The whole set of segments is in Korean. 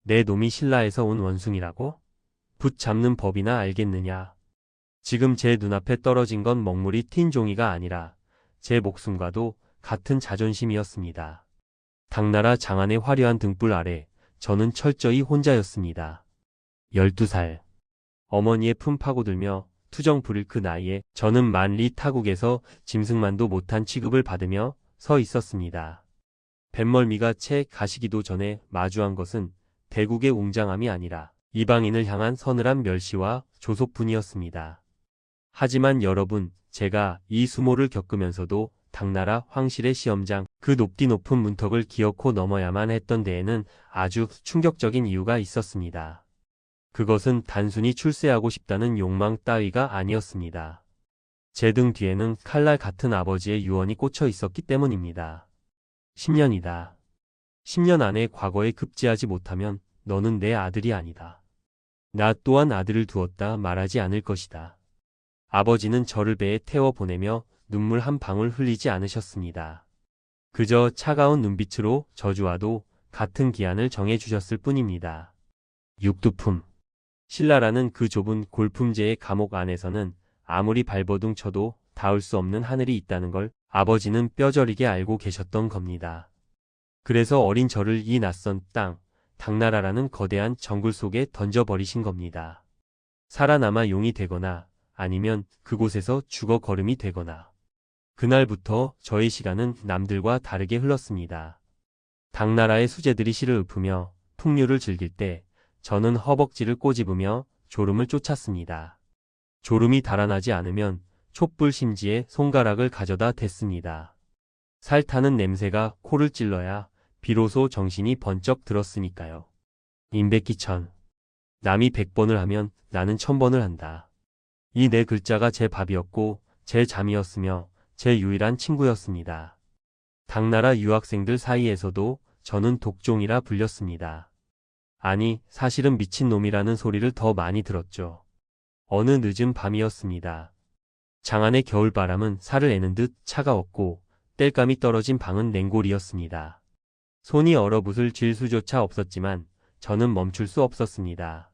내 놈이 신라에서 온 원숭이라고? 붓 잡는 법이나 알겠느냐. 지금 제 눈앞에 떨어진 건 먹물이 튄 종이가 아니라 제 목숨과도 같은 자존심이었습니다. 당나라 장안의 화려한 등불 아래 저는 철저히 혼자였습니다. 12살. 어머니의 품 파고들며 투정 부릴 그 나이에 저는 만리 타국에서 짐승만도 못한 취급을 받으며 서 있었습니다. 뱃멀미가 채 가시기도 전에 마주한 것은 대국의 웅장함이 아니라 이방인을 향한 서늘한 멸시와 조소뿐이었습니다. 하지만 여러분, 제가 이 수모를 겪으면서도 당나라 황실의 시험장 그 높디 높은 문턱을 기어코 넘어야만 했던 데에는 아주 충격적인 이유가 있었습니다. 그것은 단순히 출세하고 싶다는 욕망 따위가 아니었습니다. 제 등 뒤에는 칼날 같은 아버지의 유언이 꽂혀 있었기 때문입니다. 10년이다. 10년 안에 과거에 급제하지 못하면 너는 내 아들이 아니다. 나 또한 아들을 두었다 말하지 않을 것이다. 아버지는 저를 배에 태워 보내며 눈물 한 방울 흘리지 않으셨습니다. 그저 차가운 눈빛으로 저주와도 같은 기한을 정해주셨을 뿐입니다. 육두품. 신라라는 그 좁은 골품제의 감옥 안에서는 아무리 발버둥 쳐도 닿을 수 없는 하늘이 있다는 걸 아버지는 뼈저리게 알고 계셨던 겁니다. 그래서 어린 저를 이 낯선 땅, 당나라라는 거대한 정글 속에 던져버리신 겁니다. 살아남아 용이 되거나 아니면 그곳에서 죽어 거름이 되거나. 그날부터 저의 시간은 남들과 다르게 흘렀습니다. 당나라의 수재들이 시를 읊으며 풍류를 즐길 때 저는 허벅지를 꼬집으며 졸음을 쫓았습니다. 졸음이 달아나지 않으면 촛불 심지에 손가락을 가져다 댔습니다. 살 타는 냄새가 코를 찔러야 비로소 정신이 번쩍 들었으니까요. 임백기천. 남이 100번을 하면 나는 1000번을 한다. 이 네 글자가 제 밥이었고 제 잠이었으며 제 유일한 친구였습니다. 당나라 유학생들 사이에서도 저는 독종이라 불렸습니다. 아니, 사실은 미친놈이라는 소리를 더 많이 들었죠. 어느 늦은 밤이었습니다. 장안의 겨울바람은 살을 애는 듯 차가웠고 땔감이 떨어진 방은 냉골이었습니다. 손이 얼어붙을 쥘 수조차 없었지만 저는 멈출 수 없었습니다.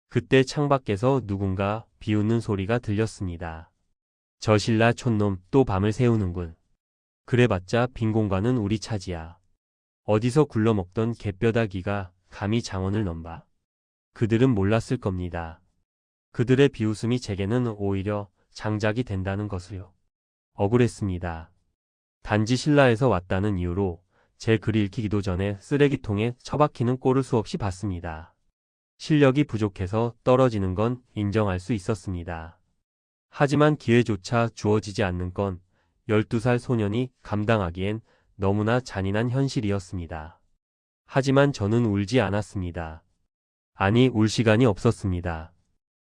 그때 창밖에서 누군가 비웃는 소리가 들렸습니다. 저 신라 촌놈 또 밤을 새우는군. 그래봤자 빈 공간은 우리 차지야. 어디서 굴러먹던 개뼈다귀가 감히 장원을 넘봐. 그들은 몰랐을 겁니다. 그들의 비웃음이 제게는 오히려 장작이 된다는 것을요. 억울했습니다. 단지 신라에서 왔다는 이유로 제 글이 읽히기도 전에 쓰레기통에 처박히는 꼴을 수없이 봤습니다. 실력이 부족해서 떨어지는 건 인정할 수 있었습니다. 하지만 기회조차 주어지지 않는 건 12살 소년이 감당하기엔 너무나 잔인한 현실이었습니다. 하지만 저는 울지 않았습니다. 아니, 울 시간이 없었습니다.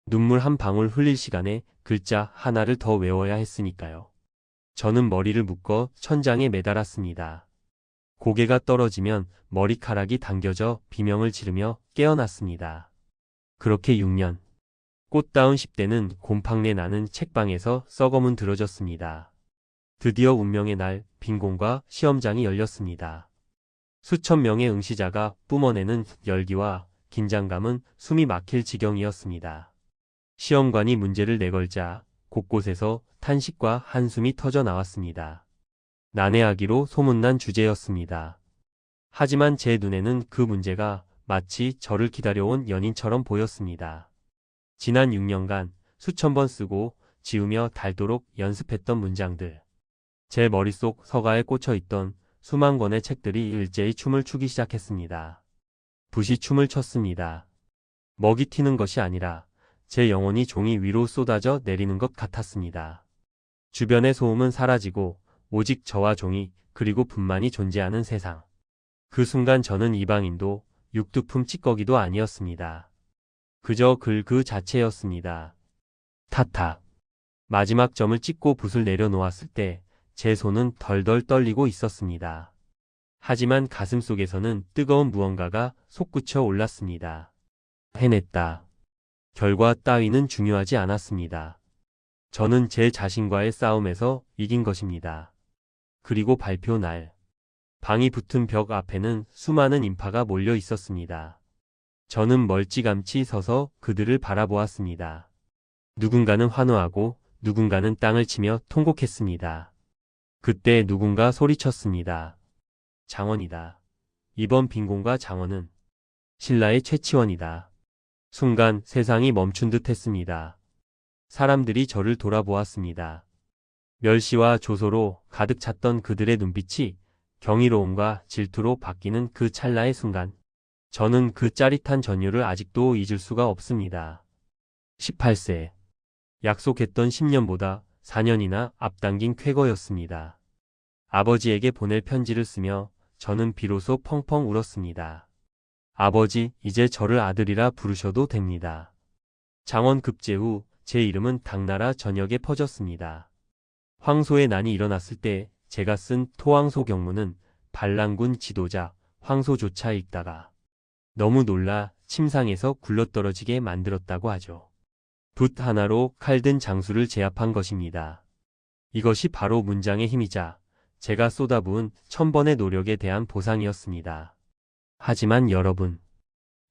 눈물 한 방울 흘릴 시간에 글자 하나를 더 외워야 했으니까요. 저는 머리를 묶어 천장에 매달았습니다. 고개가 떨어지면 머리카락이 당겨져 비명을 지르며 깨어났습니다. 그렇게 6년. 꽃다운 10대는 곰팡내 나는 책방에서 썩어문 들어졌습니다. 드디어 운명의 날, 빈공과 시험장이 열렸습니다. 수천 명의 응시자가 뿜어내는 열기와 긴장감은 숨이 막힐 지경이었습니다. 시험관이 문제를 내걸자 곳곳에서 탄식과 한숨이 터져 나왔습니다. 난해하기로 소문난 주제였습니다. 하지만 제 눈에는 그 문제가 마치 저를 기다려온 연인처럼 보였습니다. 지난 6년간 수천 번 쓰고 지우며 닳도록 연습했던 문장들. 제 머릿속 서가에 꽂혀있던 수만 권의 책들이 일제히 춤을 추기 시작했습니다. 붓이 춤을 췄습니다. 먹이 튀는 것이 아니라 제 영혼이 종이 위로 쏟아져 내리는 것 같았습니다. 주변의 소음은 사라지고 오직 저와 종이 그리고 붓만이 존재하는 세상. 그 순간 저는 이방인도 육두품 찌꺼기도 아니었습니다. 그저 글 그 자체였습니다. 타타. 마지막 점을 찍고 붓을 내려놓았을 때 제 손은 덜덜 떨리고 있었습니다. 하지만 가슴 속에서는 뜨거운 무언가가 솟구쳐 올랐습니다. 해냈다. 결과 따위는 중요하지 않았습니다. 저는 제 자신과의 싸움에서 이긴 것입니다. 그리고 발표 날. 방이 붙은 벽 앞에는 수많은 인파가 몰려 있었습니다. 저는 멀찌감치 서서 그들을 바라보았습니다. 누군가는 환호하고 누군가는 땅을 치며 통곡했습니다. 그때 누군가 소리쳤습니다. 장원이다. 이번 빈곤과 장원은 신라의 최치원이다. 순간 세상이 멈춘 듯 했습니다. 사람들이 저를 돌아보았습니다. 멸시와 조소로 가득 찼던 그들의 눈빛이 경이로움과 질투로 바뀌는 그 찰나의 순간, 저는 그 짜릿한 전율을 아직도 잊을 수가 없습니다. 18세. 약속했던 10년보다 4년이나 앞당긴 쾌거였습니다. 아버지에게 보낼 편지를 쓰며 저는 비로소 펑펑 울었습니다. 아버지, 이제 저를 아들이라 부르셔도 됩니다. 장원 급제 후 제 이름은 당나라 전역에 퍼졌습니다. 황소의 난이 일어났을 때 제가 쓴 토황소 경문은 반란군 지도자 황소조차 읽다가 너무 놀라 침상에서 굴러떨어지게 만들었다고 하죠. 붓 하나로 칼든 장수를 제압한 것입니다. 이것이 바로 문장의 힘이자 제가 쏟아부은 1000번의 노력에 대한 보상이었습니다. 하지만 여러분,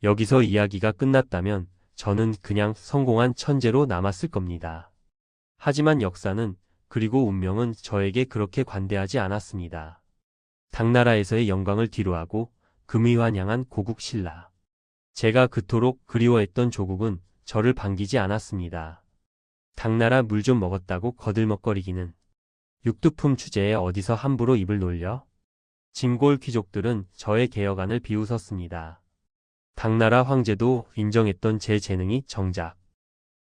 여기서 이야기가 끝났다면 저는 그냥 성공한 천재로 남았을 겁니다. 하지만 역사는 그리고 운명은 저에게 그렇게 관대하지 않았습니다. 당나라에서의 영광을 뒤로하고 금위환양한 고국 신라. 제가 그토록 그리워했던 조국은 저를 반기지 않았습니다. 당나라 물 좀 먹었다고 거들먹거리기는 육두품 주제에 어디서 함부로 입을 놀려? 진골 귀족들은 저의 개혁안을 비웃었습니다. 당나라 황제도 인정했던 제 재능이 정작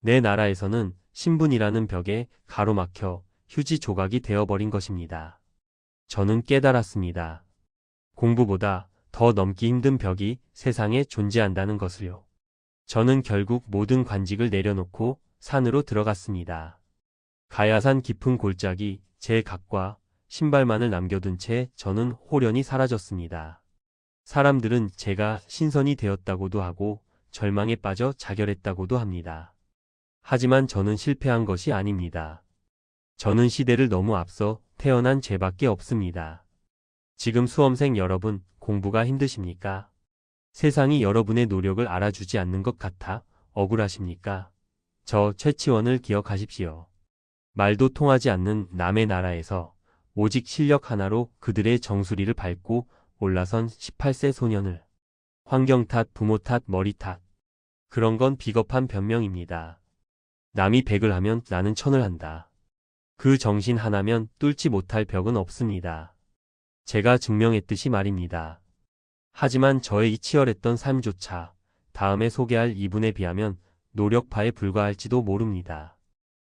내 나라에서는 신분이라는 벽에 가로막혀 휴지 조각이 되어버린 것입니다. 저는 깨달았습니다. 공부보다 더 넘기 힘든 벽이 세상에 존재한다는 것을요. 저는 결국 모든 관직을 내려놓고 산으로 들어갔습니다. 가야산 깊은 골짜기 제 각과 신발만을 남겨둔 채 저는 홀연히 사라졌습니다. 사람들은 제가 신선이 되었다고도 하고 절망에 빠져 자결했다고도 합니다. 하지만 저는 실패한 것이 아닙니다. 저는 시대를 너무 앞서 태어난 죄밖에 없습니다. 지금 수험생 여러분, 공부가 힘드십니까? 세상이 여러분의 노력을 알아주지 않는 것 같아 억울하십니까? 저 최치원을 기억하십시오. 말도 통하지 않는 남의 나라에서 오직 실력 하나로 그들의 정수리를 밟고 올라선 18세 소년을 환경 탓, 부모 탓, 머리 탓. 그런 건 비겁한 변명입니다. 남이 100을 하면 나는 1000을 한다. 그 정신 하나면 뚫지 못할 벽은 없습니다. 제가 증명했듯이 말입니다. 하지만 저의 이 치열했던 삶조차 다음에 소개할 이분에 비하면 노력파에 불과할지도 모릅니다.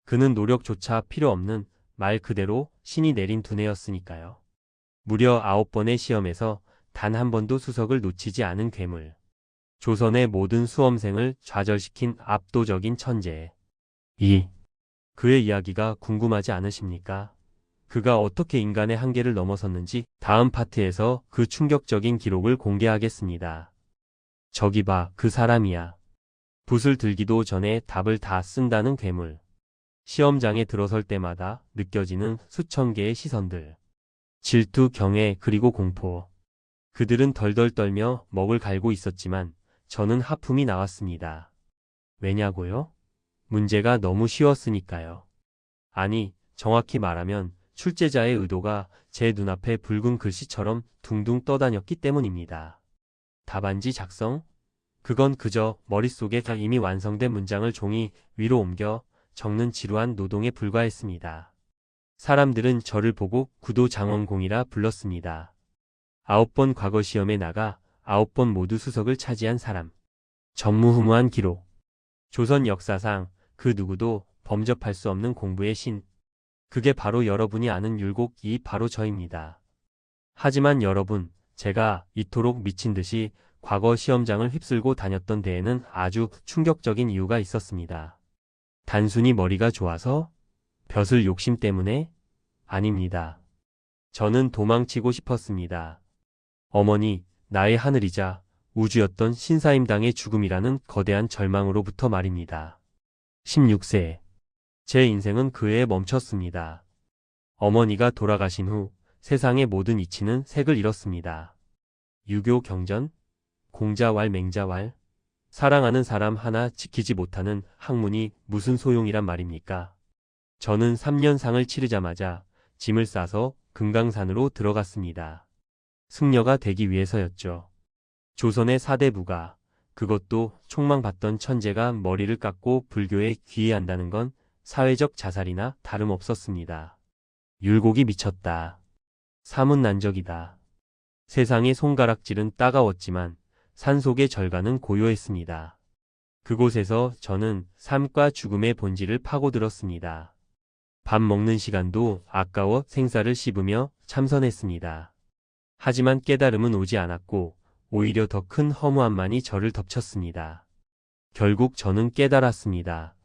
그는 노력조차 필요 없는 말 그대로 신이 내린 두뇌였으니까요. 무려 9번의 시험에서 단 한 번도 수석을 놓치지 않은 괴물. 조선의 모든 수험생을 좌절시킨 압도적인 천재. 그의 이야기가 궁금하지 않으십니까? 그가 어떻게 인간의 한계를 넘어섰는지 다음 파트에서 그 충격적인 기록을 공개하겠습니다. 저기 봐, 그 사람이야. 붓을 들기도 전에 답을 다 쓴다는 괴물. 시험장에 들어설 때마다 느껴지는 수천 개의 시선들. 질투, 경애, 그리고 공포. 그들은 덜덜 떨며 먹을 갈고 있었지만 저는 하품이 나왔습니다. 왜냐고요? 문제가 너무 쉬웠으니까요. 아니, 정확히 말하면 출제자의 의도가 제 눈앞에 붉은 글씨처럼 둥둥 떠다녔기 때문입니다. 답안지 작성? 그건 그저 머릿속에 이미 완성된 문장을 종이 위로 옮겨 적는 지루한 노동에 불과했습니다. 사람들은 저를 보고 구도장원공이라 불렀습니다. 9번 과거 시험에 나가 9번 모두 수석을 차지한 사람. 전무후무한 기록. 조선 역사상 그 누구도 범접할 수 없는 공부의 신. 그게 바로 여러분이 아는 율곡, 이 바로 저입니다. 하지만 여러분, 제가 이토록 미친 듯이 과거 시험장을 휩쓸고 다녔던 데에는 아주 충격적인 이유가 있었습니다. 단순히 머리가 좋아서? 벼슬 욕심 때문에? 아닙니다. 저는 도망치고 싶었습니다. 어머니, 나의 하늘이자 우주였던 신사임당의 죽음이라는 거대한 절망으로부터 말입니다. 16세. 제 인생은 그 해에 멈췄습니다. 어머니가 돌아가신 후 세상의 모든 이치는 색을 잃었습니다. 유교 경전? 공자왈 맹자왈? 사랑하는 사람 하나 지키지 못하는 학문이 무슨 소용이란 말입니까? 저는 3년상을 치르자마자 짐을 싸서 금강산으로 들어갔습니다. 승려가 되기 위해서였죠. 조선의 4대 부가, 그것도 촉망받던 천재가 머리를 깎고 불교에 귀의한다는 건 사회적 자살이나 다름없었습니다. 율곡이 미쳤다. 사문난적이다. 세상의 손가락질은 따가웠지만 산속의 절간은 고요했습니다. 그곳에서 저는 삶과 죽음의 본질을 파고들었습니다. 밥 먹는 시간도 아까워 생사를 씹으며 참선했습니다. 하지만 깨달음은 오지 않았고 오히려 더 큰 허무함만이 저를 덮쳤습니다. 결국 저는 깨달았습니다.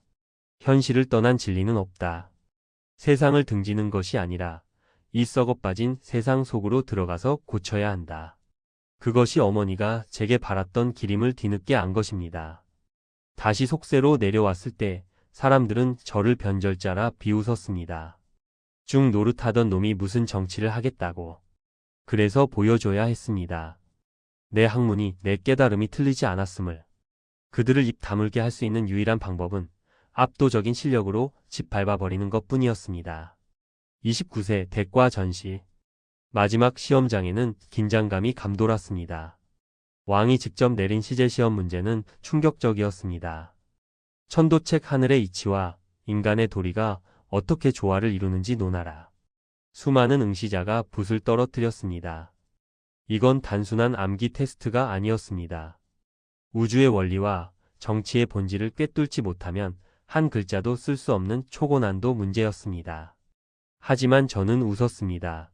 현실을 떠난 진리는 없다. 세상을 등지는 것이 아니라 이 썩어 빠진 세상 속으로 들어가서 고쳐야 한다. 그것이 어머니가 제게 바랐던 길임을 뒤늦게 안 것입니다. 다시 속세로 내려왔을 때 사람들은 저를 변절자라 비웃었습니다. 쭉 노릇하던 놈이 무슨 정치를 하겠다고. 그래서 보여줘야 했습니다. 내 학문이, 내 깨달음이 틀리지 않았음을. 그들을 입 다물게 할 수 있는 유일한 방법은 압도적인 실력으로 짓밟아버리는 것뿐이었습니다. 29세 대과 전시. 마지막 시험장에는 긴장감이 감돌았습니다. 왕이 직접 내린 시제시험 문제는 충격적이었습니다. 천도책 하늘의 이치와 인간의 도리가 어떻게 조화를 이루는지 논하라. 수많은 응시자가 붓을 떨어뜨렸습니다. 이건 단순한 암기 테스트가 아니었습니다. 우주의 원리와 정치의 본질을 꿰뚫지 못하면 한 글자도 쓸 수 없는 초고난도 문제였습니다. 하지만 저는 웃었습니다.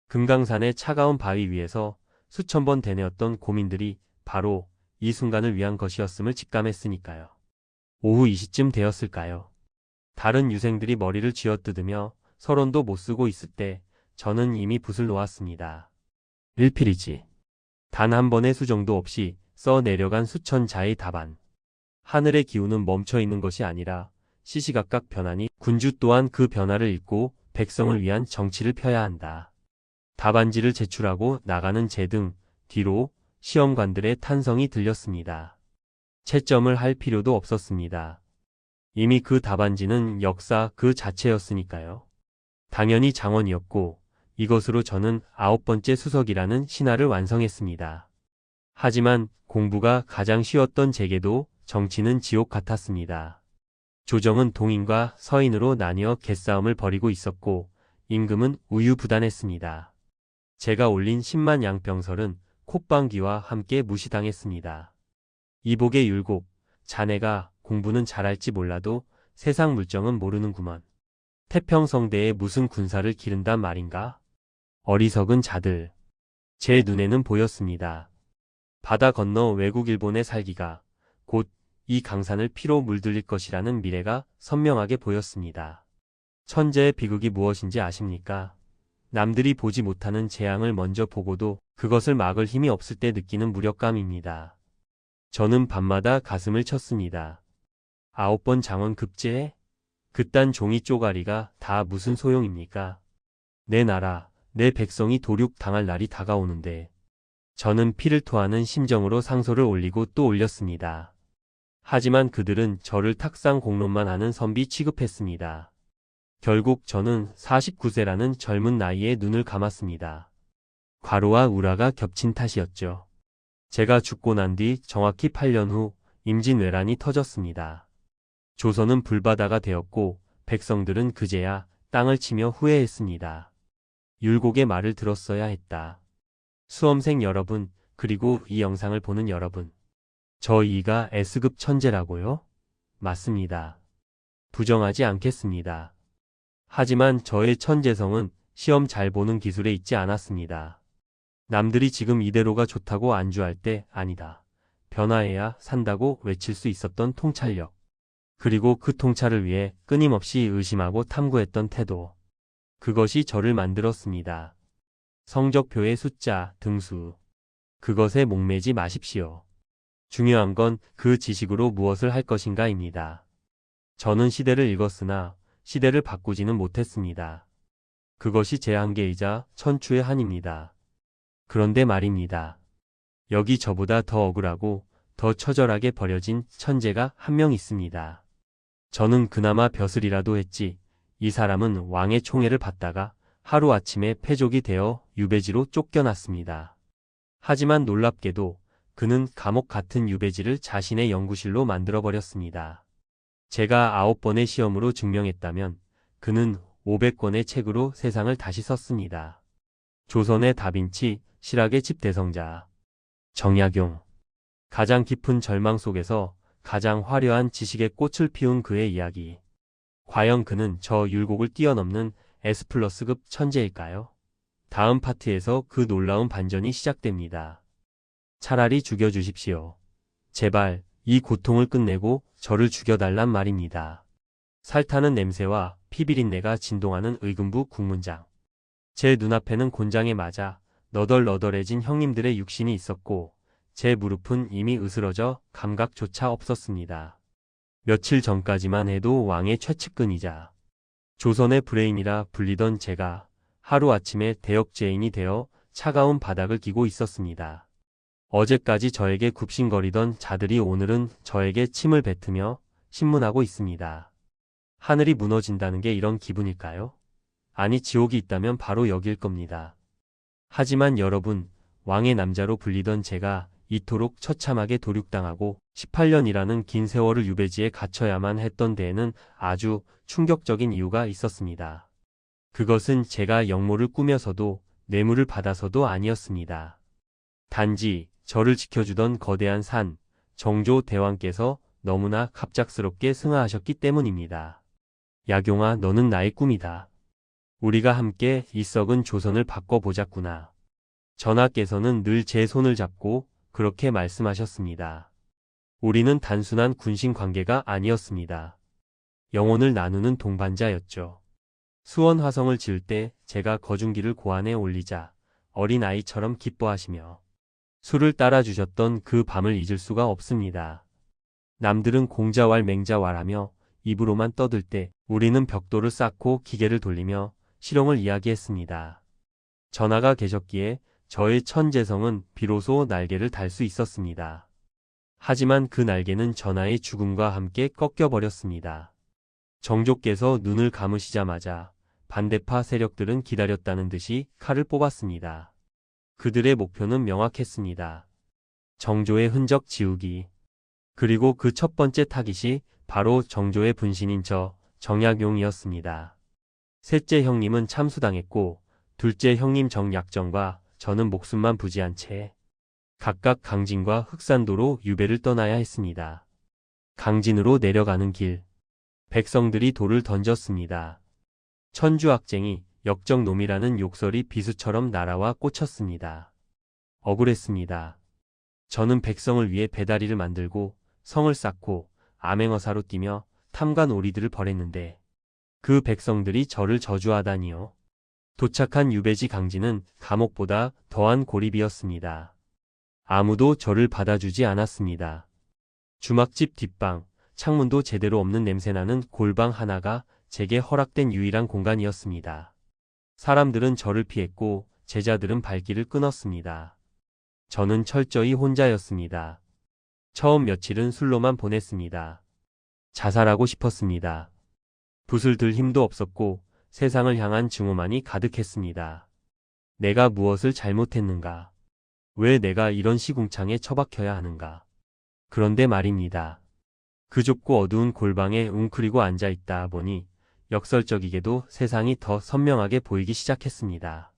금강산의 차가운 바위 위에서 수천 번 되뇌었던 고민들이 바로 이 순간을 위한 것이었음을 직감했으니까요. 오후 2시쯤 되었을까요? 다른 유생들이 머리를 쥐어뜯으며 서론도 못 쓰고 있을 때 저는 이미 붓을 놓았습니다. 일필이지. 단 한 번의 수정도 없이 써 내려간 수천 자의 답안. 하늘의 기운은 멈춰 있는 것이 아니라 시시각각 변하니 군주 또한 그 변화를 읽고 백성을 위한 정치를 펴야 한다. 답안지를 제출하고 나가는 제 등 뒤로 시험관들의 탄성이 들렸습니다. 채점을 할 필요도 없었습니다. 이미 그 답안지는 역사 그 자체였으니까요. 당연히 장원이었고 이것으로 저는 9번째 수석이라는 신화를 완성했습니다. 하지만 공부가 가장 쉬웠던 제게도 정치는 지옥 같았습니다. 조정은 동인과 서인으로 나뉘어 개싸움을 벌이고 있었고 임금은 우유부단했습니다. 제가 올린 10만 양병설은 콧방귀와 함께 무시당했습니다. 이복의 율곡, 자네가 공부는 잘할지 몰라도 세상 물정은 모르는구먼. 태평성대에 무슨 군사를 기른단 말인가? 어리석은 자들. 제 눈에는 보였습니다. 바다 건너 외국 일본에 살기가 곧 이 강산을 피로 물들일 것이라는 미래가 선명하게 보였습니다. 천재의 비극이 무엇인지 아십니까? 남들이 보지 못하는 재앙을 먼저 보고도 그것을 막을 힘이 없을 때 느끼는 무력감입니다. 저는 밤마다 가슴을 쳤습니다. 9번 장원 급제해? 그딴 종이 쪼가리가 다 무슨 소용입니까? 내 나라, 내 백성이 도륙당할 날이 다가오는데 저는 피를 토하는 심정으로 상소를 올리고 또 올렸습니다. 하지만 그들은 저를 탁상 공론만 하는 선비 취급했습니다. 결국 저는 49세라는 젊은 나이에 눈을 감았습니다. 과로와 우라가 겹친 탓이었죠. 제가 죽고 난 뒤 정확히 8년 후 임진왜란이 터졌습니다. 조선은 불바다가 되었고 백성들은 그제야 땅을 치며 후회했습니다. 율곡의 말을 들었어야 했다. 수험생 여러분, 그리고 이 영상을 보는 여러분. 저 이가 S급 천재라고요? 맞습니다. 부정하지 않겠습니다. 하지만 저의 천재성은 시험 잘 보는 기술에 있지 않았습니다. 남들이 지금 이대로가 좋다고 안주할 때 아니다. 변화해야 산다고 외칠 수 있었던 통찰력. 그리고 그 통찰을 위해 끊임없이 의심하고 탐구했던 태도. 그것이 저를 만들었습니다. 성적표의 숫자, 등수. 그것에 목매지 마십시오. 중요한 건 그 지식으로 무엇을 할 것인가입니다. 저는 시대를 읽었으나 시대를 바꾸지는 못했습니다. 그것이 제 한계이자 천추의 한입니다. 그런데 말입니다. 여기 저보다 더 억울하고 더 처절하게 버려진 천재가 한 명 있습니다. 저는 그나마 벼슬이라도 했지. 이 사람은 왕의 총애를 받다가 하루아침에 패족이 되어 유배지로 쫓겨났습니다. 하지만 놀랍게도 그는 감옥 같은 유배지를 자신의 연구실로 만들어버렸습니다. 제가 9번의 시험으로 증명했다면 그는 500권의 책으로 세상을 다시 썼습니다. 조선의 다빈치, 실학의 집 대성자. 정약용. 가장 깊은 절망 속에서 가장 화려한 지식의 꽃을 피운 그의 이야기. 과연 그는 저 율곡을 뛰어넘는 S+급 천재일까요? 다음 파트에서 그 놀라운 반전이 시작됩니다. 차라리 죽여주십시오. 제발 이 고통을 끝내고 저를 죽여달란 말입니다. 살타는 냄새와 피비린내가 진동하는 의금부 국문장. 제 눈앞에는 곤장에 맞아 너덜너덜해진 형님들의 육신이 있었고 제 무릎은 이미 으스러져 감각조차 없었습니다. 며칠 전까지만 해도 왕의 최측근이자 조선의 브레인이라 불리던 제가 하루아침에 대역죄인이 되어 차가운 바닥을 기고 있었습니다. 어제까지 저에게 굽신거리던 자들이 오늘은 저에게 침을 뱉으며 신문하고 있습니다. 하늘이 무너진다는 게 이런 기분일까요? 아니, 지옥이 있다면 바로 여길 겁니다. 하지만 여러분, 왕의 남자로 불리던 제가 이토록 처참하게 도륙당하고 18년이라는 긴 세월을 유배지에 갇혀야만 했던 데에는 아주 충격적인 이유가 있었습니다. 그것은 제가 역모를 꾸며서도 뇌물을 받아서도 아니었습니다. 단지 저를 지켜주던 거대한 산, 정조 대왕께서 너무나 갑작스럽게 승하하셨기 때문입니다. 약용아, 너는 나의 꿈이다. 우리가 함께 이 썩은 조선을 바꿔보자꾸나. 전하께서는 늘 제 손을 잡고 그렇게 말씀하셨습니다. 우리는 단순한 군신 관계가 아니었습니다. 영혼을 나누는 동반자였죠. 수원 화성을 지을 때 제가 거중기를 고안에 올리자 어린 아이처럼 기뻐하시며 술을 따라주셨던 그 밤을 잊을 수가 없습니다. 남들은 공자왈 맹자왈하며 입으로만 떠들 때 우리는 벽돌을 쌓고 기계를 돌리며 실용을 이야기했습니다. 전하가 계셨기에 저의 천재성은 비로소 날개를 달 수 있었습니다. 하지만 그 날개는 전하의 죽음과 함께 꺾여버렸습니다. 정조께서 눈을 감으시자마자 반대파 세력들은 기다렸다는 듯이 칼을 뽑았습니다. 그들의 목표는 명확했습니다. 정조의 흔적 지우기. 그리고 그 첫 번째 타깃이 바로 정조의 분신인 저 정약용이었습니다. 셋째 형님은 참수당했고 둘째 형님 정약정과 저는 목숨만 부지한 채 각각 강진과 흑산도로 유배를 떠나야 했습니다. 강진으로 내려가는 길. 백성들이 돌을 던졌습니다. 천주학쟁이 역정놈이라는 욕설이 비수처럼 날아와 꽂혔습니다. 억울했습니다. 저는 백성을 위해 배다리를 만들고 성을 쌓고 암행어사로 뛰며 탐관 오리들을 벌했는데 그 백성들이 저를 저주하다니요. 도착한 유배지 강진은 감옥보다 더한 고립이었습니다. 아무도 저를 받아주지 않았습니다. 주막집 뒷방, 창문도 제대로 없는 냄새나는 골방 하나가 제게 허락된 유일한 공간이었습니다. 사람들은 저를 피했고 제자들은 발길을 끊었습니다. 저는 철저히 혼자였습니다. 처음 며칠은 술로만 보냈습니다. 자살하고 싶었습니다. 붓을 들 힘도 없었고 세상을 향한 증오만이 가득했습니다. 내가 무엇을 잘못했는가? 왜 내가 이런 시궁창에 처박혀야 하는가? 그런데 말입니다. 그 좁고 어두운 골방에 웅크리고 앉아있다 보니 역설적이게도 세상이 더 선명하게 보이기 시작했습니다.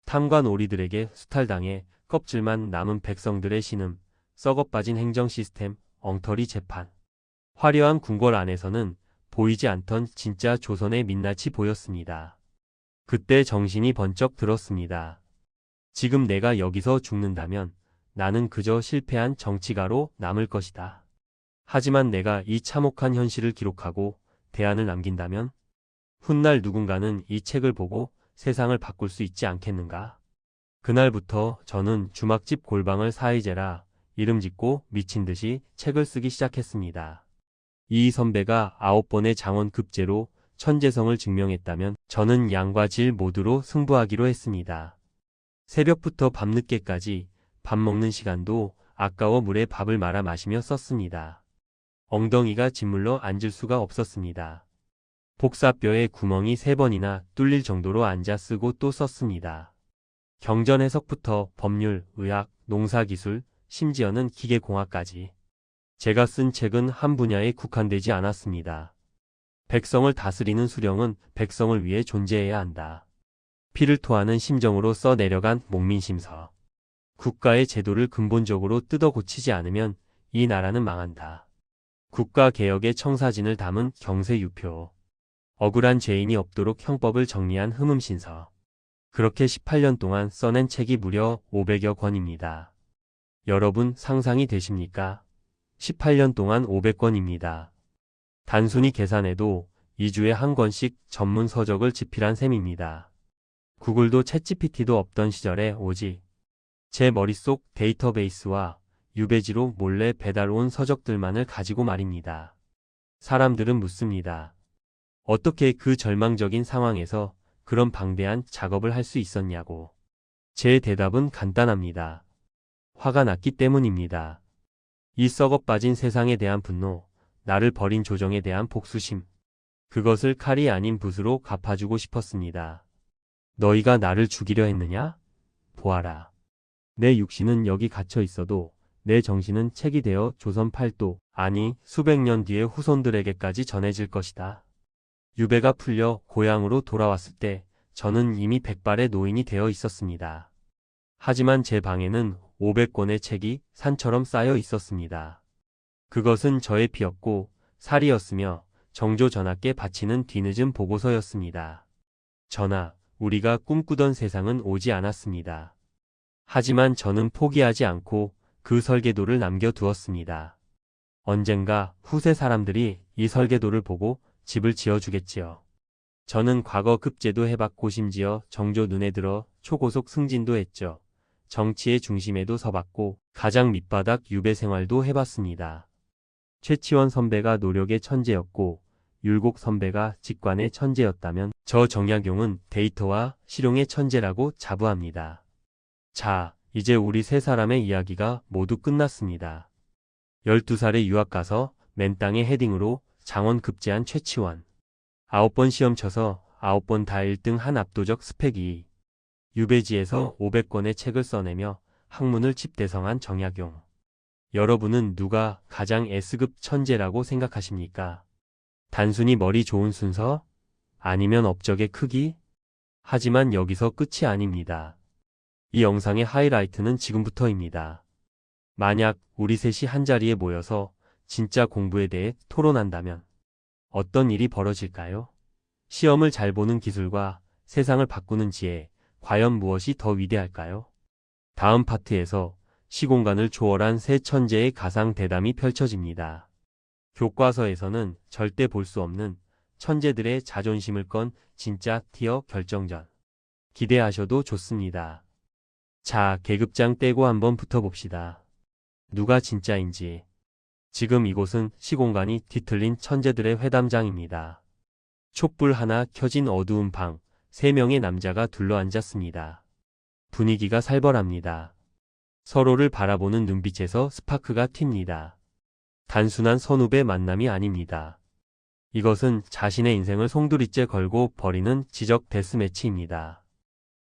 탐관 오리들에게 수탈당해 껍질만 남은 백성들의 신음, 썩어빠진 행정 시스템, 엉터리 재판. 화려한 궁궐 안에서는 보이지 않던 진짜 조선의 민낯이 보였습니다. 그때 정신이 번쩍 들었습니다. 지금 내가 여기서 죽는다면 나는 그저 실패한 정치가로 남을 것이다. 하지만 내가 이 참혹한 현실을 기록하고 대안을 남긴다면 훗날 누군가는 이 책을 보고 세상을 바꿀 수 있지 않겠는가? 그날부터 저는 주막집 골방을 사이제라 이름 짓고 미친 듯이 책을 쓰기 시작했습니다. 이 선배가 9번의 장원급제로 천재성을 증명했다면 저는 양과 질 모두로 승부하기로 했습니다. 새벽부터 밤늦게까지 밥 먹는 시간도 아까워 물에 밥을 말아 마시며 썼습니다. 엉덩이가 짓물러 앉을 수가 없었습니다. 복사뼈에 구멍이 3번이나 뚫릴 정도로 앉아 쓰고 또 썼습니다. 경전 해석부터 법률, 의학, 농사기술, 심지어는 기계공학까지. 제가 쓴 책은 한 분야에 국한되지 않았습니다. 백성을 다스리는 수령은 백성을 위해 존재해야 한다. 피를 토하는 심정으로 써 내려간 목민심서. 국가의 제도를 근본적으로 뜯어 고치지 않으면 이 나라는 망한다. 국가개혁의 청사진을 담은 경세유표. 억울한 죄인이 없도록 형법을 정리한 흠음신서. 그렇게 18년 동안 써낸 책이 무려 500여 권입니다. 여러분 상상이 되십니까? 18년 동안 500권입니다. 단순히 계산해도 2주에 한 권씩 전문 서적을 집필한 셈입니다. 구글도 챗GPT도 없던 시절에 오직 제 머릿속 데이터베이스와 유배지로 몰래 배달 온 서적들만을 가지고 말입니다. 사람들은 묻습니다. 어떻게 그 절망적인 상황에서 그런 방대한 작업을 할 수 있었냐고. 제 대답은 간단합니다. 화가 났기 때문입니다. 이 썩어 빠진 세상에 대한 분노, 나를 버린 조정에 대한 복수심. 그것을 칼이 아닌 붓으로 갚아주고 싶었습니다. 너희가 나를 죽이려 했느냐? 보아라. 내 육신은 여기 갇혀 있어도 내 정신은 책이 되어 조선 팔도, 아니 수백 년 뒤의 후손들에게까지 전해질 것이다. 유배가 풀려 고향으로 돌아왔을 때 저는 이미 백발의 노인이 되어 있었습니다. 하지만 제 방에는 500권의 책이 산처럼 쌓여 있었습니다. 그것은 저의 피였고 살이었으며 정조 전하께 바치는 뒤늦은 보고서였습니다. 전하, 우리가 꿈꾸던 세상은 오지 않았습니다. 하지만 저는 포기하지 않고 그 설계도를 남겨두었습니다. 언젠가 후세 사람들이 이 설계도를 보고 집을 지어주겠지요. 저는 과거 급제도 해봤고 심지어 정조 눈에 들어 초고속 승진도 했죠. 정치의 중심에도 서봤고 가장 밑바닥 유배 생활도 해봤습니다. 최치원 선배가 노력의 천재였고 율곡 선배가 직관의 천재였다면 저 정약용은 데이터와 실용의 천재라고 자부합니다. 자, 이제 우리 세 사람의 이야기가 모두 끝났습니다. 12살에 유학 가서 맨땅에 헤딩으로 장원 급제한 최치원. 9번 시험 쳐서 9번 다 1등 한 압도적 스펙이. 유배지에서 500권의 책을 써내며 학문을 집대성한 정약용. 여러분은 누가 가장 S급 천재라고 생각하십니까? 단순히 머리 좋은 순서? 아니면 업적의 크기? 하지만 여기서 끝이 아닙니다. 이 영상의 하이라이트는 지금부터입니다. 만약 우리 셋이 한자리에 모여서 진짜 공부에 대해 토론한다면 어떤 일이 벌어질까요? 시험을 잘 보는 기술과 세상을 바꾸는 지혜, 과연 무엇이 더 위대할까요? 다음 파트에서 시공간을 초월한 새 천재의 가상 대담이 펼쳐집니다. 교과서에서는 절대 볼 수 없는 천재들의 자존심을 건 진짜 티어 결정전. 기대하셔도 좋습니다. 자, 계급장 떼고 한번 붙어봅시다. 누가 진짜인지. 지금 이곳은 시공간이 뒤틀린 천재들의 회담장입니다. 촛불 하나 켜진 어두운 방, 3명의 남자가 둘러앉았습니다. 분위기가 살벌합니다. 서로를 바라보는 눈빛에서 스파크가 튑니다. 단순한 선후배 만남이 아닙니다. 이것은 자신의 인생을 송두리째 걸고 벌이는 지적 데스매치입니다.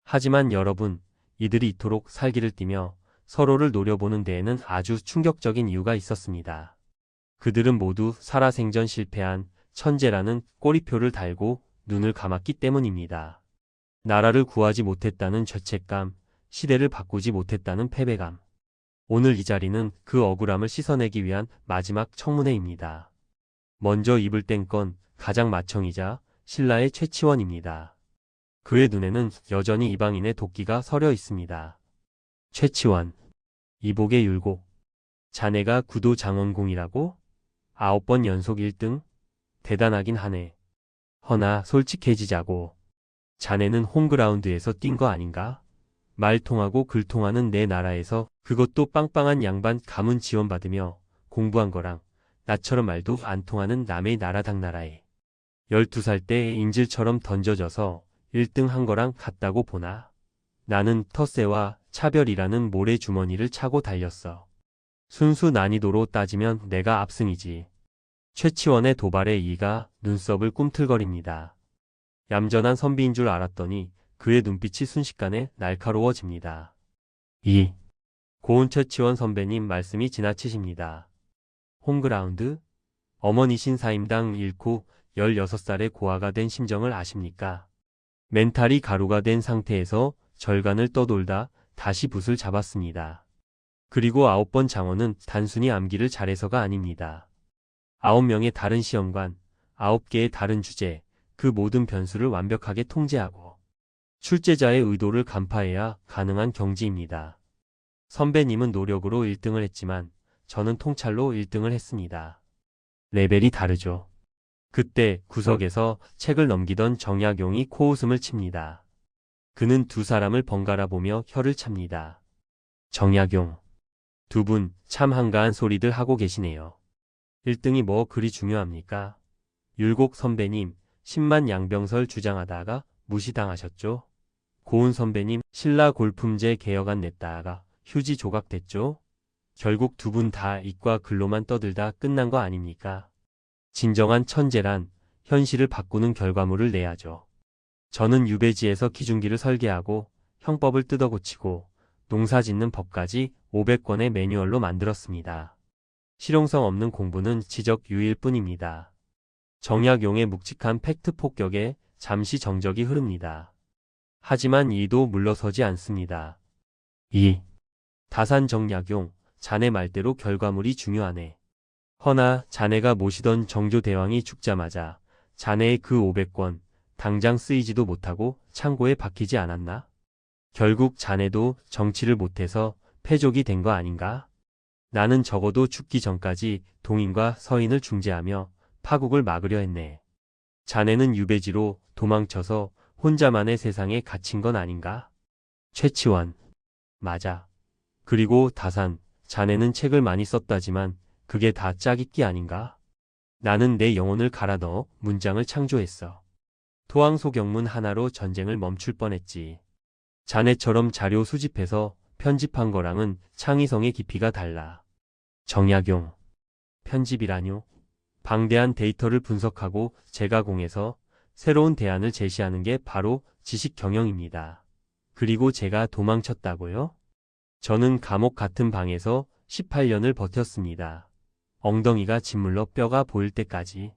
하지만 여러분, 이들이 이토록 살기를 띠며 서로를 노려보는 데에는 아주 충격적인 이유가 있었습니다. 그들은 모두 살아생전 실패한 천재라는 꼬리표를 달고 눈을 감았기 때문입니다. 나라를 구하지 못했다는 죄책감, 시대를 바꾸지 못했다는 패배감. 오늘 이 자리는 그 억울함을 씻어내기 위한 마지막 청문회입니다. 먼저 입을 뗀 건 가장 맏형이자 신라의 최치원입니다. 그의 눈에는 여전히 이방인의 도끼가 서려 있습니다. 최치원, 이복의 율곡. 자네가 구도 장원공이라고? 9번 연속 1등? 대단하긴 하네. 허나 솔직해지자고. 자네는 홈그라운드에서 뛴 거 아닌가? 말 통하고 글 통하는 내 나라에서 그것도 빵빵한 양반 가문 지원받으며 공부한 거랑 나처럼 말도 안 통하는 남의 나라 당나라에 12살 때 인질처럼 던져져서 1등 한 거랑 같다고 보나? 나는 텃세와 차별이라는 모래주머니를 차고 달렸어. 순수 난이도로 따지면 내가 압승이지. 최치원의 도발에 이가 눈썹을 꿈틀거립니다. 얌전한 선비인 줄 알았더니 그의 눈빛이 순식간에 날카로워집니다. 이 고운 최치원 선배님 말씀이 지나치십니다. 홈그라운드? 어머니신 사임당 잃고 16살의 고아가 된 심정을 아십니까? 멘탈이 가루가 된 상태에서 절간을 떠돌다 다시 붓을 잡았습니다. 그리고 9번 장어는 단순히 암기를 잘해서가 아닙니다. 9명의 다른 시험관, 9개의 다른 주제, 그 모든 변수를 완벽하게 통제하고 출제자의 의도를 간파해야 가능한 경지입니다. 선배님은 노력으로 1등을 했지만 저는 통찰로 1등을 했습니다. 레벨이 다르죠. 그때 구석에서 책을 넘기던 정약용이 코웃음을 칩니다. 그는 두 사람을 번갈아 보며 혀를 찹니다. 정약용. 두 분 참 한가한 소리들 하고 계시네요. 1등이 뭐 그리 중요합니까? 율곡 선배님 10만 양병설 주장하다가 무시당하셨죠? 고은 선배님 신라 골품제 개혁안 냈다가 휴지 조각됐죠? 결국 두 분 다 이과 글로만 떠들다 끝난 거 아닙니까? 진정한 천재란 현실을 바꾸는 결과물을 내야죠. 저는 유배지에서 기중기를 설계하고 형법을 뜯어고치고 농사짓는 법까지 500권의 매뉴얼로 만들었습니다. 실용성 없는 공부는 지적 유의일 뿐입니다. 정약용의 묵직한 팩트 폭격에 잠시 정적이 흐릅니다. 하지만 이도 물러서지 않습니다. 다산 정약용, 자네 말대로 결과물이 중요하네. 허나 자네가 모시던 정조대왕이 죽자마자 자네의 그 500권 당장 쓰이지도 못하고 창고에 박히지 않았나? 결국 자네도 정치를 못해서 패족이 된 거 아닌가? 나는 적어도 죽기 전까지 동인과 서인을 중재하며 파국을 막으려 했네. 자네는 유배지로 도망쳐서 혼자만의 세상에 갇힌 건 아닌가? 최치원. 맞아. 그리고 다산, 자네는 책을 많이 썼다지만 그게 다 짜깁기 아닌가? 나는 내 영혼을 갈아 넣어 문장을 창조했어. 토항소경문 하나로 전쟁을 멈출 뻔했지. 자네처럼 자료 수집해서 편집한 거랑은 창의성의 깊이가 달라. 정약용. 편집이라뇨? 방대한 데이터를 분석하고 재가공해서 새로운 대안을 제시하는 게 바로 지식 경영입니다. 그리고 제가 도망쳤다고요? 저는 감옥 같은 방에서 18년을 버텼습니다. 엉덩이가 짓물러 뼈가 보일 때까지.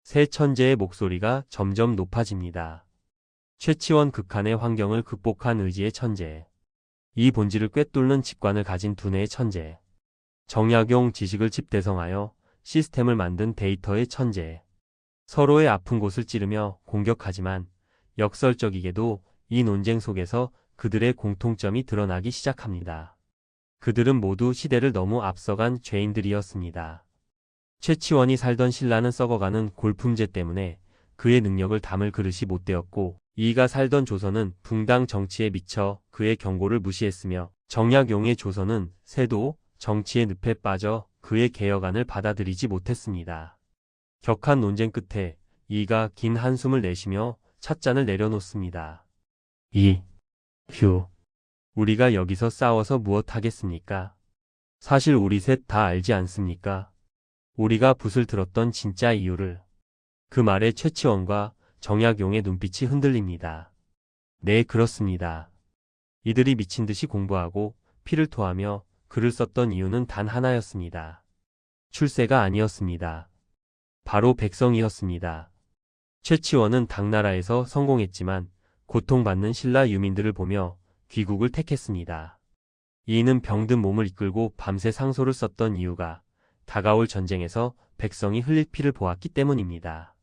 새 천재의 목소리가 점점 높아집니다. 최치원 극한의 환경을 극복한 의지의 천재. 이 본질을 꿰뚫는 직관을 가진 두뇌의 천재. 정약용 지식을 집대성하여 시스템을 만든 데이터의 천재. 서로의 아픈 곳을 찌르며 공격하지만 역설적이게도 이 논쟁 속에서 그들의 공통점이 드러나기 시작합니다. 그들은 모두 시대를 너무 앞서간 죄인들이었습니다. 최치원이 살던 신라는 썩어가는 골품제 때문에 그의 능력을 담을 그릇이 못 되었고, 이가 살던 조선은 붕당 정치에 미쳐 그의 경고를 무시했으며, 정약용의 조선은 세도 정치의 늪에 빠져 그의 개혁안을 받아들이지 못했습니다. 격한 논쟁 끝에 이가 긴 한숨을 내쉬며 찻잔을 내려놓습니다. 우리가 여기서 싸워서 무엇 하겠습니까? 사실 우리 셋 다 알지 않습니까? 우리가 붓을 들었던 진짜 이유를. 그 말에 최치원과 정약용의 눈빛이 흔들립니다. 네, 그렇습니다. 이들이 미친 듯이 공부하고 피를 토하며 글을 썼던 이유는 단 하나였습니다. 출세가 아니었습니다. 바로 백성이었습니다. 최치원은 당나라에서 성공했지만 고통받는 신라 유민들을 보며 귀국을 택했습니다. 이는 병든 몸을 이끌고 밤새 상소를 썼던 이유가 다가올 전쟁에서 백성이 흘릴 피를 보았기 때문입니다.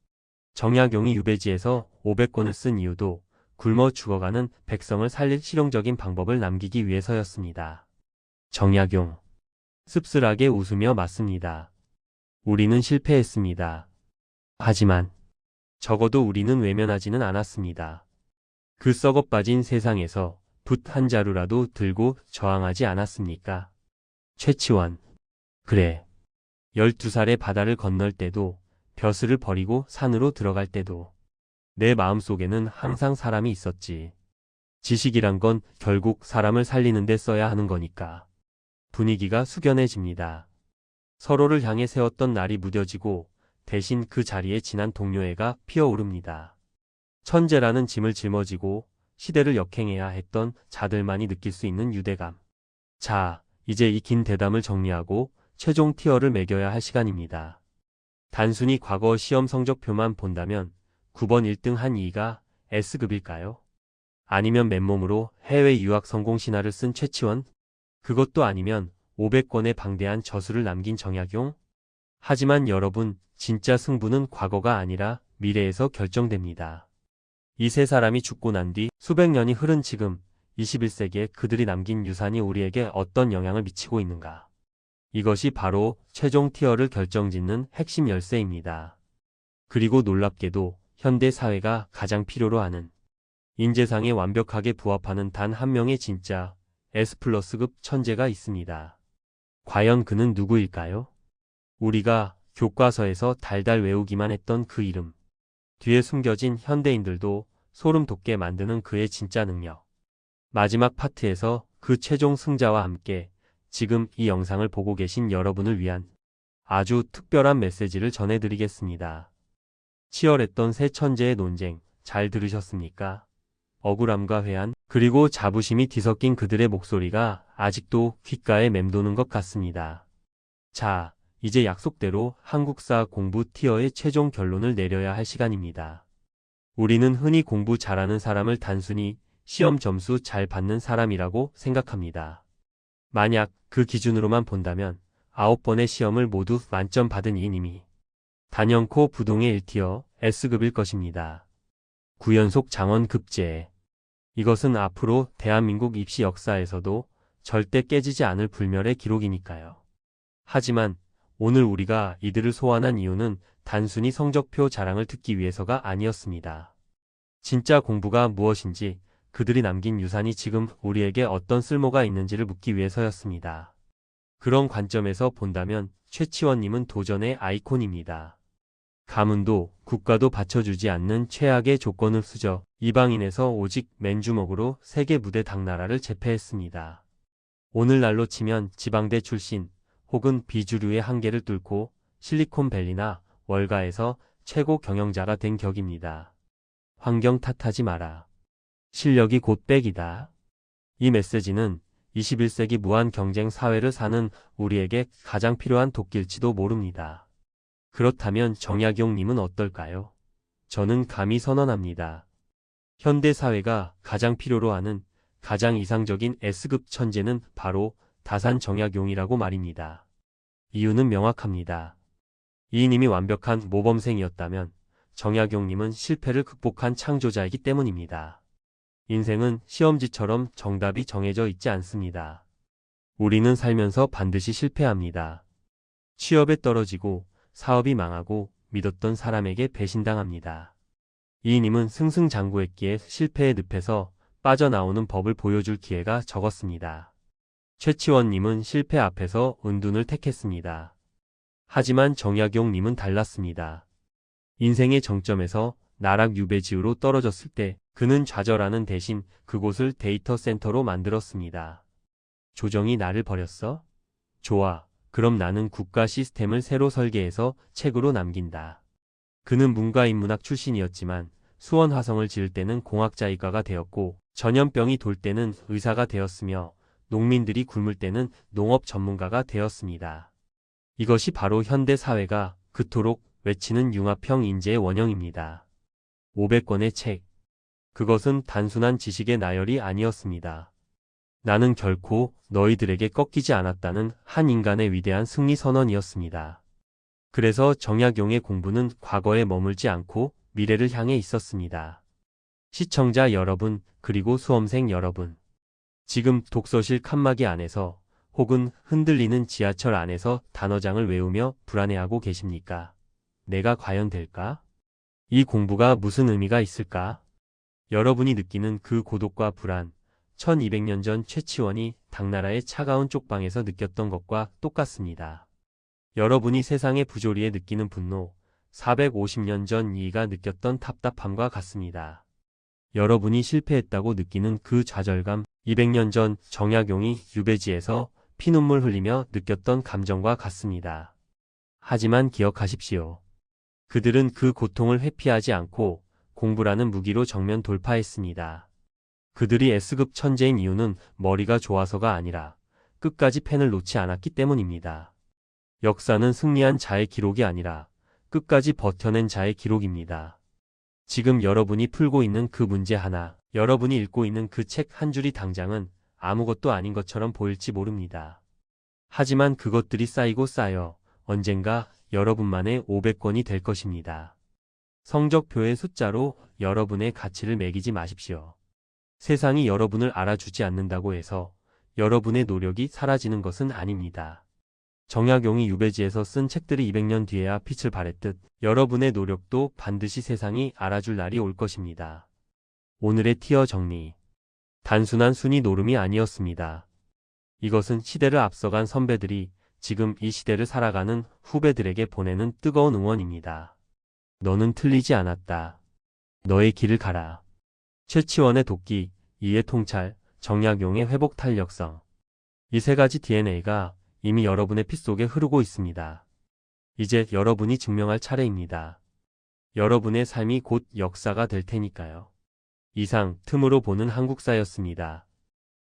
정약용이 유배지에서 500권을 쓴 이유도 굶어 죽어가는 백성을 살릴 실용적인 방법을 남기기 위해서였습니다. 정약용. 씁쓸하게 웃으며 맞습니다. 우리는 실패했습니다. 하지만 적어도 우리는 외면하지는 않았습니다. 그 썩어빠진 세상에서 붓 한 자루라도 들고 저항하지 않았습니까? 최치원. 그래. 12살에 바다를 건널 때도, 벼슬을 버리고 산으로 들어갈 때도 내 마음속에는 항상 사람이 있었지. 지식이란 건 결국 사람을 살리는 데 써야 하는 거니까. 분위기가 숙연해집니다. 서로를 향해 세웠던 날이 무뎌지고 대신 그 자리에 지난 동료애가 피어오릅니다. 천재라는 짐을 짊어지고 시대를 역행해야 했던 자들만이 느낄 수 있는 유대감. 자, 이제 이 긴 대담을 정리하고 최종 티어를 매겨야 할 시간입니다. 단순히 과거 시험 성적표만 본다면 9번 1등 한 이가 S급일까요? 아니면 맨몸으로 해외 유학 성공 신화를 쓴 최치원? 그것도 아니면 500권의 방대한 저술을 남긴 정약용? 하지만 여러분, 진짜 승부는 과거가 아니라 미래에서 결정됩니다. 이 세 사람이 죽고 난 뒤 수백 년이 흐른 지금 21세기에 그들이 남긴 유산이 우리에게 어떤 영향을 미치고 있는가? 이것이 바로 최종 티어를 결정짓는 핵심 열쇠입니다. 그리고 놀랍게도 현대 사회가 가장 필요로 하는 인재상에 완벽하게 부합하는 단 한 명의 진짜 S+급 천재가 있습니다. 과연 그는 누구일까요? 우리가 교과서에서 달달 외우기만 했던 그 이름. 뒤에 숨겨진 현대인들도 소름 돋게 만드는 그의 진짜 능력. 마지막 파트에서 그 최종 승자와 함께 지금 이 영상을 보고 계신 여러분을 위한 아주 특별한 메시지를 전해드리겠습니다. 치열했던 세 천재의 논쟁 잘 들으셨습니까? 억울함과 회한 그리고 자부심이 뒤섞인 그들의 목소리가 아직도 귓가에 맴도는 것 같습니다. 자, 이제 약속대로 한국사 공부 티어의 최종 결론을 내려야 할 시간입니다. 우리는 흔히 공부 잘하는 사람을 단순히 시험 점수 잘 받는 사람이라고 생각합니다. 만약 그 기준으로만 본다면 9번의 시험을 모두 만점 받은 이님이 단연코 부동의 1티어 S급일 것입니다. 9연속 장원급제. 이것은 앞으로 대한민국 입시 역사에서도 절대 깨지지 않을 불멸의 기록이니까요. 하지만 오늘 우리가 이들을 소환한 이유는 단순히 성적표 자랑을 듣기 위해서가 아니었습니다. 진짜 공부가 무엇인지, 그들이 남긴 유산이 지금 우리에게 어떤 쓸모가 있는지를 묻기 위해서였습니다. 그런 관점에서 본다면 최치원님은 도전의 아이콘입니다. 가문도 국가도 받쳐주지 않는 최악의 조건을 수저 이방인에서 오직 맨주먹으로 세계 무대 당나라를 제패했습니다. 오늘날로 치면 지방대 출신 혹은 비주류의 한계를 뚫고 실리콘밸리나 월가에서 최고 경영자가 된 격입니다. 환경 탓하지 마라. 실력이 곧 백이다. 이 메시지는 21세기 무한 경쟁 사회를 사는 우리에게 가장 필요한 도끼일지도 모릅니다. 그렇다면 정약용님은 어떨까요? 저는 감히 선언합니다. 현대 사회가 가장 필요로 하는 가장 이상적인 S급 천재는 바로 다산 정약용이라고 말입니다. 이유는 명확합니다. 이님이 완벽한 모범생이었다면 정약용님은 실패를 극복한 창조자이기 때문입니다. 인생은 시험지처럼 정답이 정해져 있지 않습니다. 우리는 살면서 반드시 실패합니다. 취업에 떨어지고 사업이 망하고 믿었던 사람에게 배신당합니다. 이님은 승승장구했기에 실패의 늪에서 빠져나오는 법을 보여줄 기회가 적었습니다. 최치원님은 실패 앞에서 은둔을 택했습니다. 하지만 정약용님은 달랐습니다. 인생의 정점에서 나락 유배지으로 떨어졌을 때 그는 좌절하는 대신 그곳을 데이터 센터로 만들었습니다. 조정이 나를 버렸어? 좋아. 그럼 나는 국가 시스템을 새로 설계해서 책으로 남긴다. 그는 문과인문학 출신이었지만 수원 화성을 지을 때는 공학자이과가 되었고 전염병이 돌 때는 의사가 되었으며 농민들이 굶을 때는 농업 전문가가 되었습니다. 이것이 바로 현대 사회가 그토록 외치는 융합형 인재의 원형입니다. 500권의 책. 그것은 단순한 지식의 나열이 아니었습니다. 나는 결코 너희들에게 꺾이지 않았다는 한 인간의 위대한 승리 선언이었습니다. 그래서 정약용의 공부는 과거에 머물지 않고 미래를 향해 있었습니다. 시청자 여러분, 그리고 수험생 여러분. 지금 독서실 칸막이 안에서 혹은 흔들리는 지하철 안에서 단어장을 외우며 불안해하고 계십니까? 내가 과연 될까? 이 공부가 무슨 의미가 있을까? 여러분이 느끼는 그 고독과 불안, 1200년 전 최치원이 당나라의 차가운 쪽방에서 느꼈던 것과 똑같습니다. 여러분이 세상의 부조리에 느끼는 분노, 450년 전 이이가 느꼈던 답답함과 같습니다. 여러분이 실패했다고 느끼는 그 좌절감, 200년 전 정약용이 유배지에서 피눈물 흘리며 느꼈던 감정과 같습니다. 하지만 기억하십시오. 그들은 그 고통을 회피하지 않고 공부라는 무기로 정면 돌파했습니다. 그들이 S급 천재인 이유는 머리가 좋아서가 아니라 끝까지 펜을 놓지 않았기 때문입니다. 역사는 승리한 자의 기록이 아니라 끝까지 버텨낸 자의 기록입니다. 지금 여러분이 풀고 있는 그 문제 하나, 여러분이 읽고 있는 그 책 한 줄이 당장은 아무것도 아닌 것처럼 보일지 모릅니다. 하지만 그것들이 쌓이고 쌓여 언젠가 여러분만의 500권이 될 것입니다. 성적표의 숫자로 여러분의 가치를 매기지 마십시오. 세상이 여러분을 알아주지 않는다고 해서 여러분의 노력이 사라지는 것은 아닙니다. 정약용이 유배지에서 쓴 책들이 200년 뒤에야 빛을 발했듯 여러분의 노력도 반드시 세상이 알아줄 날이 올 것입니다. 오늘의 티어 정리. 단순한 순위 노름이 아니었습니다. 이것은 시대를 앞서간 선배들이 지금 이 시대를 살아가는 후배들에게 보내는 뜨거운 응원입니다. 너는 틀리지 않았다. 너의 길을 가라. 최치원의 도끼, 이의 통찰, 정약용의 회복 탄력성. 이 세 가지 DNA가 이미 여러분의 피 속에 흐르고 있습니다. 이제 여러분이 증명할 차례입니다. 여러분의 삶이 곧 역사가 될 테니까요. 이상 틈으로 보는 한국사였습니다.